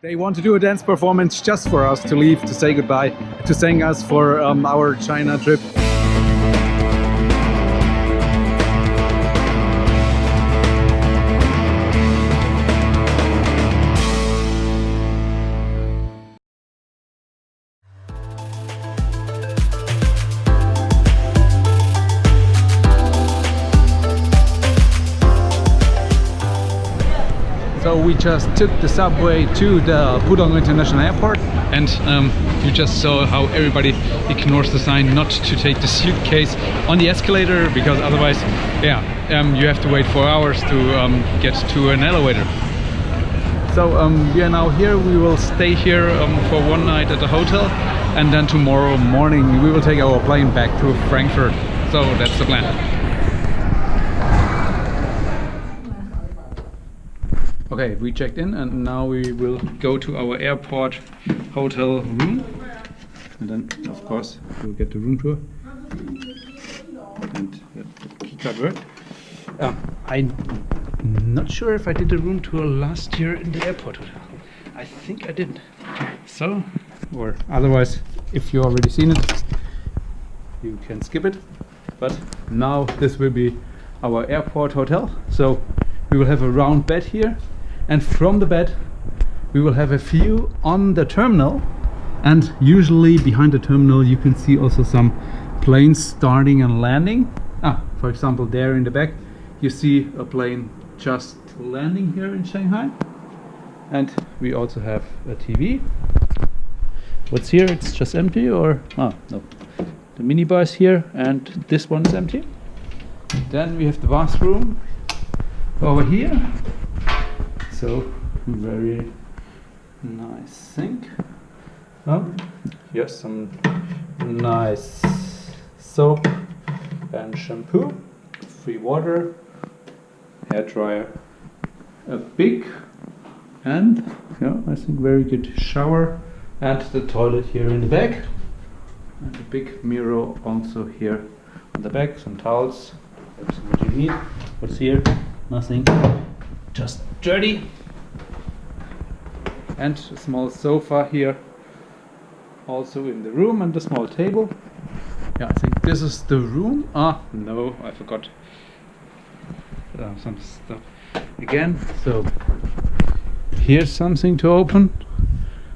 They want to do a dance performance just for us to leave, to say goodbye, to thank us for our China trip. So we just took the subway to the Pudong International Airport, and you just saw how everybody ignores the sign not to take the suitcase on the escalator, because otherwise, you have to wait 4 hours to get to an elevator. So we are now here. We will stay here for one night at the hotel, and then tomorrow morning we will take our plane back to Frankfurt. So that's the plan. Okay, we checked in, and now we will go to our airport hotel room, and then of course we'll get the room tour and the key card work. I'm not sure if I did the room tour last year in the airport hotel. I think I didn't. So, or otherwise, if you already seen it, you can skip it. But now this will be our airport hotel. So we will have a round bed here. And from the bed we will have a view on the terminal, and usually behind the terminal you can see also some planes starting and landing. For example, there in the back you see a plane just landing here in Shanghai, and we also have a TV. What's here? It's just empty, or no, the minibar is here and this one is empty. Then we have the bathroom over here. So very nice sink. Here's some nice soap and shampoo, free water, hair dryer, a big and I think very good shower, and the toilet here in the back, and a big mirror also here on the back. Some towels, everything what you need. What's here? Nothing. Just dirty. And a small sofa here also in the room, and a small table. I think this is the room. No, I forgot some stuff again. So here's something to open.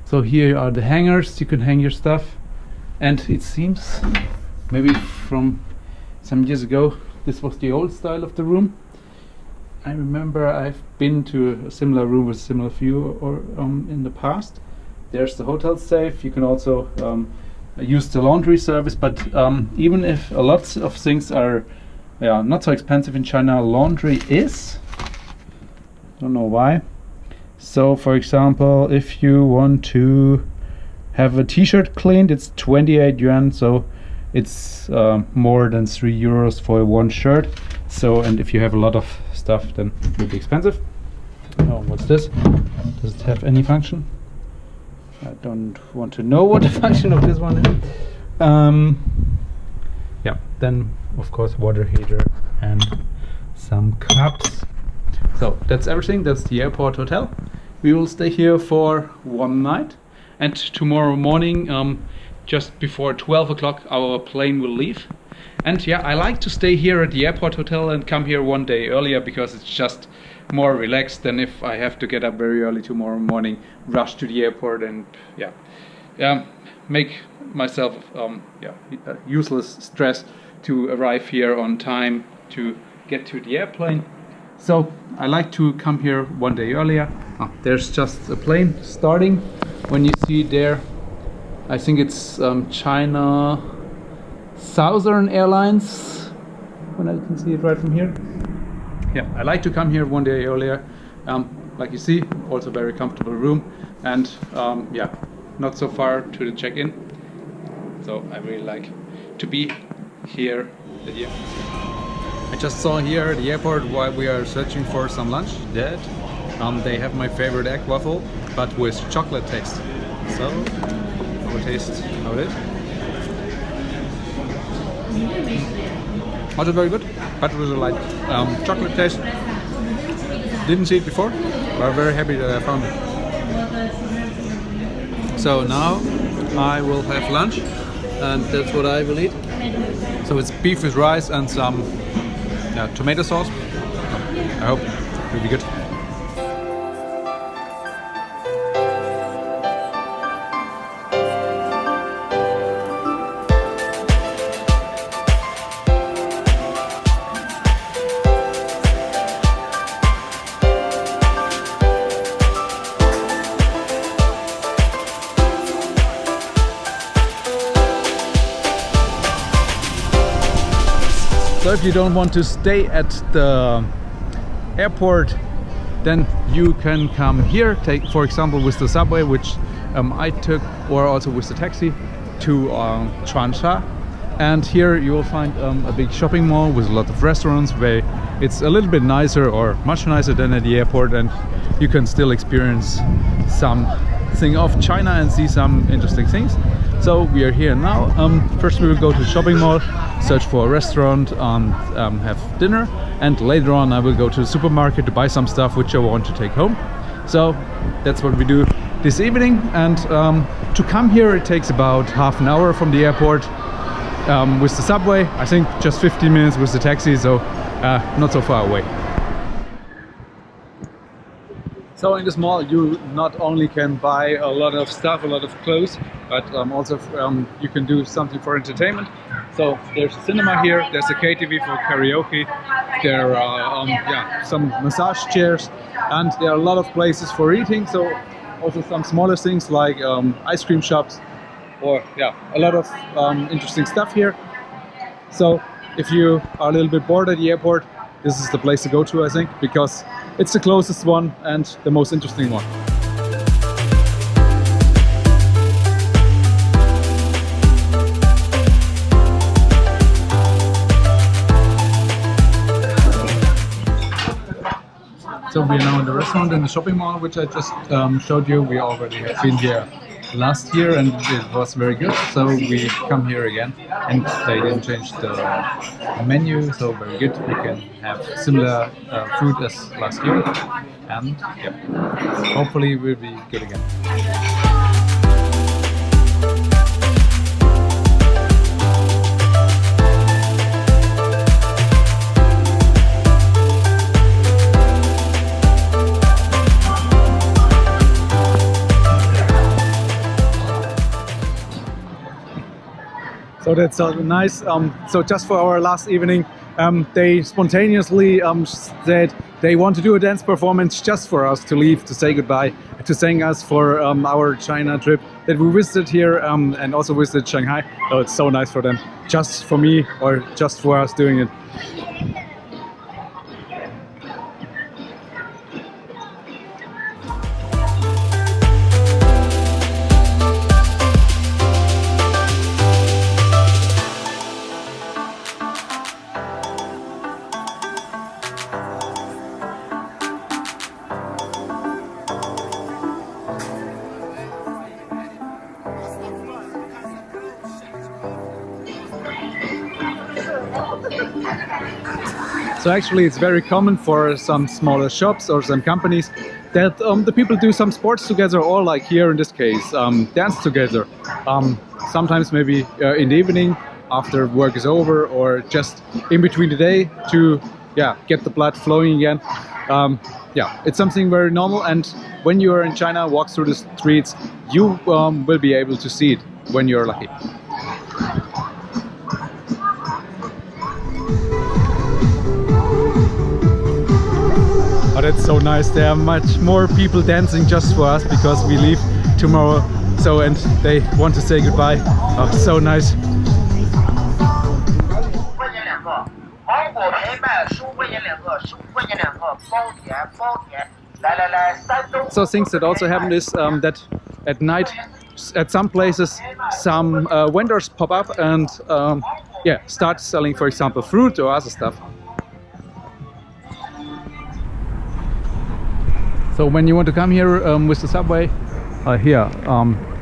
So here are the hangers, you can hang your stuff, and it seems maybe from some years ago this was the old style of the room. I remember I've been to a similar room with similar view or in the past. There's the hotel safe. You can also use the laundry service, but even if a lot of things are not so expensive in China, laundry is. Don't know why. So for example, if you want to have a t-shirt cleaned, it's 28 yuan, so it's more than 3 euros for one shirt. So, and if you have a lot of stuff, then it will be expensive. What's this? Does it have any function? I don't want to know what the function of this one is. Then of course water heater and some cups. So that's everything. That's the airport hotel. We will stay here for one night, and tomorrow morning, just before 12 o'clock, our plane will leave. And I like to stay here at the airport hotel and come here one day earlier, because it's just more relaxed than if I have to get up very early tomorrow morning, rush to the airport, and make myself useless stress to arrive here on time to get to the airplane. So I like to come here one day earlier. There's just a plane starting. When you see there, I think it's China Southern Airlines, when I can see it right from here. I like to come here one day earlier. Like you see, also very comfortable room, and not so far to the check-in. So I really like to be here at the airport. I just saw here at the airport while we are searching for some lunch that they have my favorite egg waffle, but with chocolate taste. So I will taste how it is. Also very good, but with a light chocolate taste. Didn't see it before, but I'm very happy that I found it. So now I will have lunch, and that's what I will eat. So it's beef with rice and some tomato sauce. I hope it will be good. So if you don't want to stay at the airport, then you can come here, take for example with the subway, which I took, or also with the taxi to Changsha. And here you will find a big shopping mall with a lot of restaurants where it's a little bit nicer, or much nicer than at the airport, and you can still experience something of China and see some interesting things. So we are here now. First we will go to the shopping mall, search for a restaurant and have dinner, and later on I will go to the supermarket to buy some stuff which I want to take home. So that's what we do this evening. And to come here it takes about half an hour from the airport with the subway. I think just 15 minutes with the taxi, so not so far away. So in this mall you not only can buy a lot of stuff, a lot of clothes, but also you can do something for entertainment. So there's a cinema here, there's a KTV for karaoke, there are some massage chairs, and there are a lot of places for eating. So also some smaller things like ice cream shops, or a lot of interesting stuff here. So if you are a little bit bored at the airport, this is the place to go to, I think, because it's the closest one and the most interesting one. So we are now in the restaurant in the shopping mall, which I just showed you. We already have been here last year and it was very good, so we come here again, and they didn't change the menu, so very good. We can have similar food as last year, and hopefully we'll be good again. So that's nice. So just for our last evening, they spontaneously said they want to do a dance performance just for us to leave, to say goodbye, to thank us for our China trip that we visited here and also visited Shanghai. So it's so nice for them, just for me or just for us doing it. So actually it's very common for some smaller shops or some companies that the people do some sports together, or like here in this case, dance together. Sometimes maybe in the evening after work is over, or just in between the day to get the blood flowing again. It's something very normal, and when you are in China, walk through the streets, you will be able to see it when you're lucky. Oh, that's so nice. There are much more people dancing just for us because we leave tomorrow. So, and they want to say goodbye. Oh, so nice. So things that also happen is that at night, at some places, some vendors pop up and start selling, for example, fruit or other stuff. So when you want to come here with the subway, here,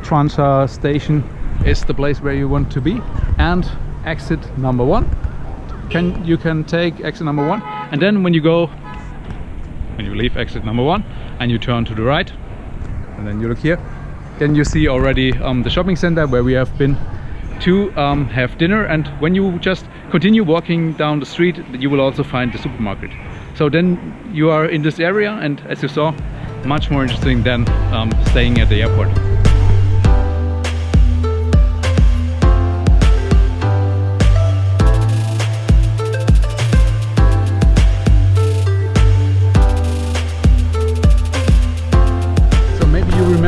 Changsha station is the place where you want to be, and exit number 1. You can take exit number 1, and then when you leave exit number 1 and you turn to the right, and then you look here, then you see already the shopping center where we have been to have dinner, and when you just continue walking down the street you will also find the supermarket. So then you are in this area, and as you saw, much more interesting than staying at the airport.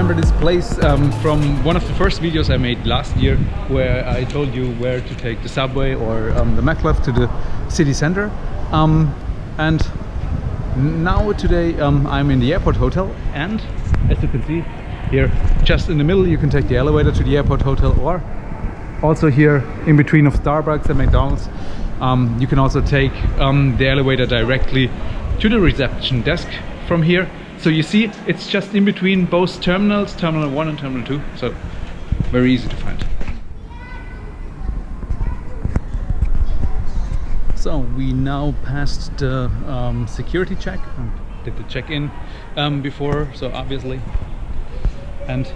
This place from one of the first videos I made last year, where I told you where to take the subway or the maglev to the city center, and now today I'm in the airport hotel, and as you can see here just in the middle you can take the elevator to the airport hotel, or also here in between of Starbucks and McDonald's you can also take the elevator directly to the reception desk from here. So you see, it's just in between both terminals, Terminal 1 and Terminal 2, so very easy to find. So we now passed the security check, did the check-in before, so obviously, and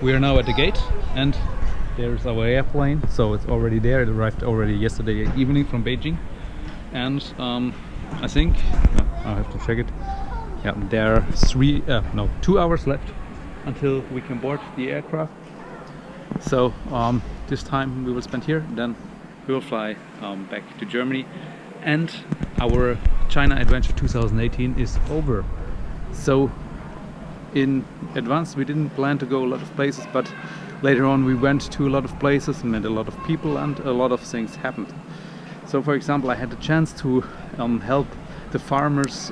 we are now at the gate, and there's our airplane, so it's already there. It arrived already yesterday evening from Beijing, and I think, I'll have to check it. Yeah, there are 2 hours left until we can board the aircraft. So this time we will spend here, then we will fly back to Germany, and our China Adventure 2018 is over. So in advance we didn't plan to go a lot of places, but later on we went to a lot of places, met a lot of people, and a lot of things happened. So for example, I had the chance to help the farmers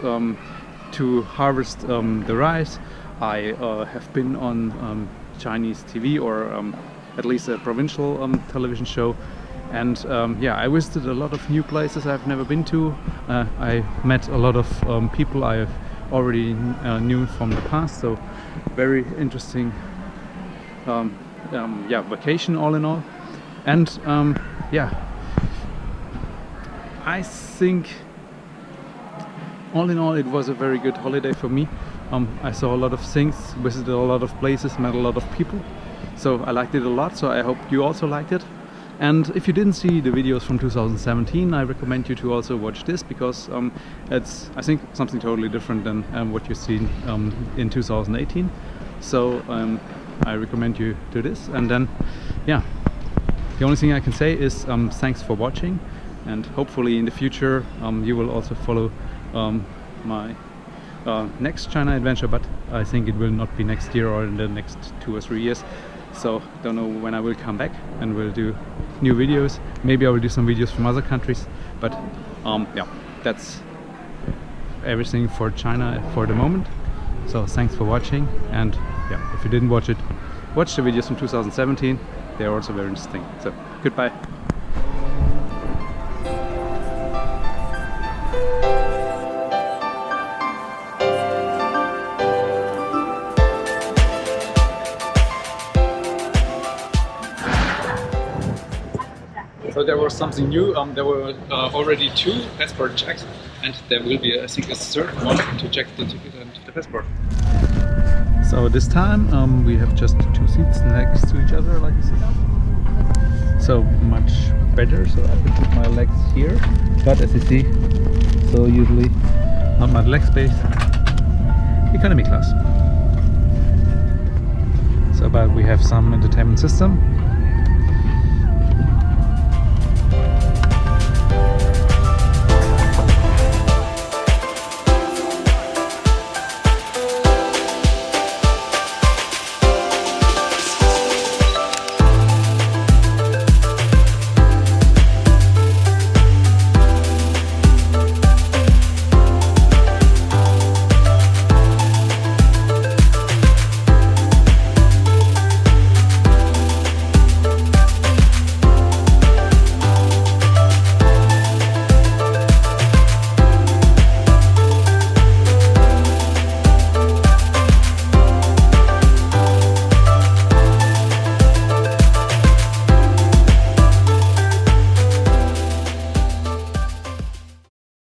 to harvest the rice. I have been on Chinese TV, or at least a provincial television show, and yeah, I visited a lot of new places I've never been to. I met a lot of people I already knew from the past, so very interesting yeah, vacation all in all. And yeah, I think all in all it was a very good holiday for me. I saw a lot of things, visited a lot of places, met a lot of people, so I liked it a lot. So I hope you also liked it. And if you didn't see the videos from 2017, I recommend you to also watch this, because it's, I think, something totally different than what you've seen in 2018. So I recommend you do this. And then yeah, the only thing I can say is thanks for watching, and hopefully in the future you will also follow my next China adventure, but I think it will not be next year or in the next 2 or 3 years. So don't know when I will come back and will do new videos. Maybe I will do some videos from other countries, but yeah, that's everything for China for the moment. So thanks for watching, and yeah, if you didn't watch it, watch the videos from 2017. They are also very interesting. So goodbye. So there was something new. There were already 2 passport checks, and there will be, I think, a third one to check the ticket and the passport. So this time we have just 2 seats next to each other, like you see now. So much better. So I can put my legs here, but as you see, so usually not much leg space. Economy class. So but we have some entertainment system.